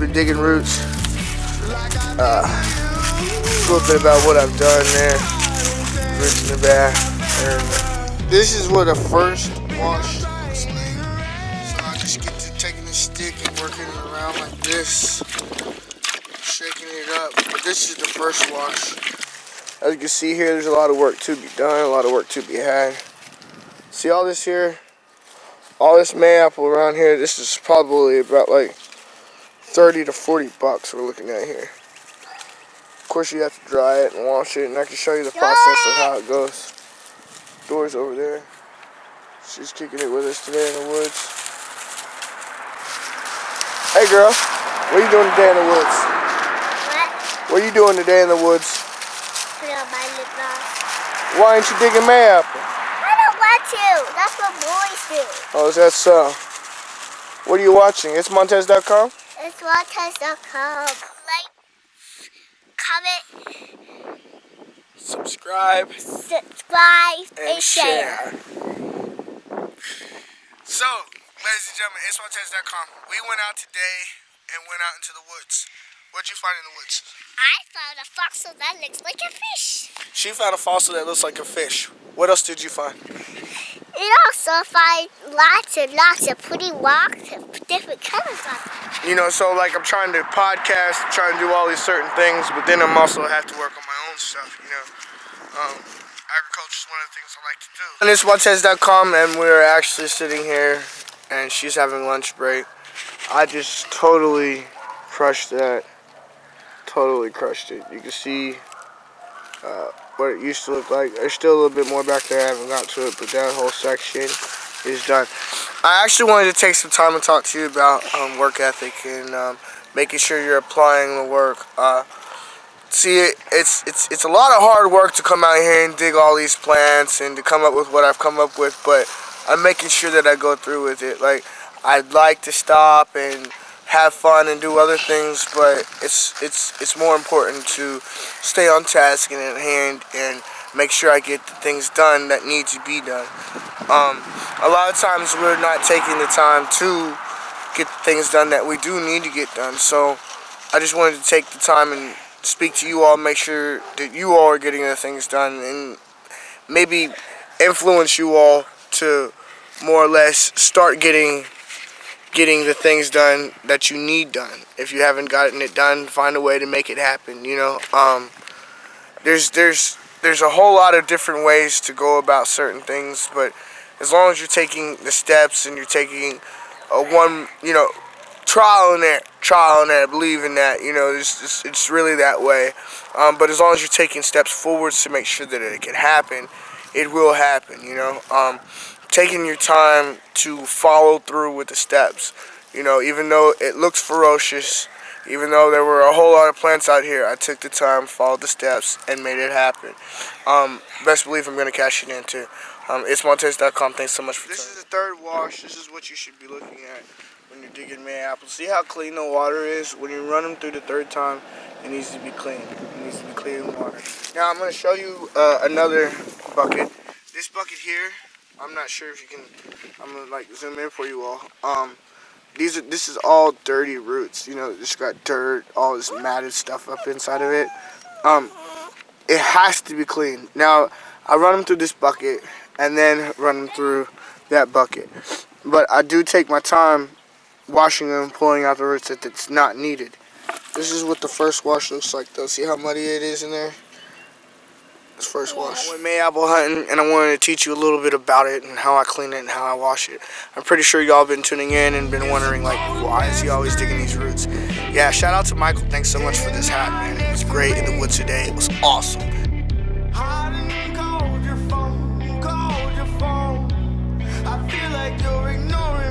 been digging roots. A little bit about what I've done there. Roots in the back. And this is what a first wash looks like. So I just get to taking the stick and working it around like this, shaking it up. But this is the first wash. As you can see here, there's a lot of work to be done, a lot of work to be had. See all this here? All this Mayapple around here, this is probably about like 30 to 40 bucks we're looking at here. Of course you have to dry it and wash it, and I can show you the process of how it goes. Door's over there. She's kicking it with us today in the woods. Hey girl, what are you doing today in the woods? What are you doing today in the woods? Put on my lip gloss. Why ain't you digging Mayapple? I don't want to. That's what boys do. Oh, is that so? What are you watching? Itsmontez.com? Itsmontez.com. Like, comment, Subscribe, and share. So, ladies and gentlemen, itsmontez.com. We went out today and went out into the woods. What'd you find in the woods? I found a fossil that looks like a fish. She found a fossil that looks like a fish. What else did you find? It also find lots and lots of pretty rocks of different colors on them. You know, so like I'm trying to podcast, trying to do all these certain things, but then I'm also have to work on my own stuff, you know. Agriculture is one of the things I like to do. And it's itsmontez.com, and we're actually sitting here, and she's having lunch break. I just totally crushed that. Totally crushed it. You can see what it used to look like. There's still a little bit more back there. I haven't got to it, but that whole section is done. I actually wanted to take some time and talk to you about work ethic and making sure you're applying the work. See, it's a lot of hard work to come out here and dig all these plants and to come up with what I've come up with, but I'm making sure that I go through with it. Like, I'd like to stop and have fun and do other things, but it's more important to stay on task and at hand and make sure I get the things done that need to be done. A lot of times we're not taking the time to get the things done that we do need to get done. So I just wanted to take the time and speak to you all, make sure that you all are getting the things done, and maybe influence you all to more or less start getting the things done that you need done. If you haven't gotten it done, find a way to make it happen. You know, there's a whole lot of different ways to go about certain things, but as long as you're taking the steps and you're taking trial and error, believe in that. You know, it's really that way. But as long as you're taking steps forwards to make sure that it can happen, it will happen. You know, taking your time to follow through with the steps. You know, even though it looks ferocious, even though there were a whole lot of plants out here, I took the time, followed the steps, and made it happen. Best believe I'm going to cash it in too. Itsmontez.com. Thanks so much for This is the third wash. This is what you should be looking at when you're digging Mayapples. See how clean the water is? When you run them through the third time, it needs to be clean. It needs to be clean water. Now I'm going to show you another bucket. This bucket here, I'm not sure if you can, I'm going to like zoom in for you all. This is all dirty roots. You know, it's got dirt, all this matted stuff up inside of it. It has to be clean. Now, I run them through this bucket and then run them through that bucket. But I do take my time washing them, pulling out the roots that it's not needed. This is what the first wash looks like though. See how muddy it is in there? This first wash. I went Mayapple hunting and I wanted to teach you a little bit about it and how I clean it and how I wash it. I'm pretty sure y'all been tuning in and been wondering like, why is he always digging these roots? Yeah, shout out to Michael. Thanks so much for this hat, man. It was great in the woods today. It was awesome. I feel like you're ignoring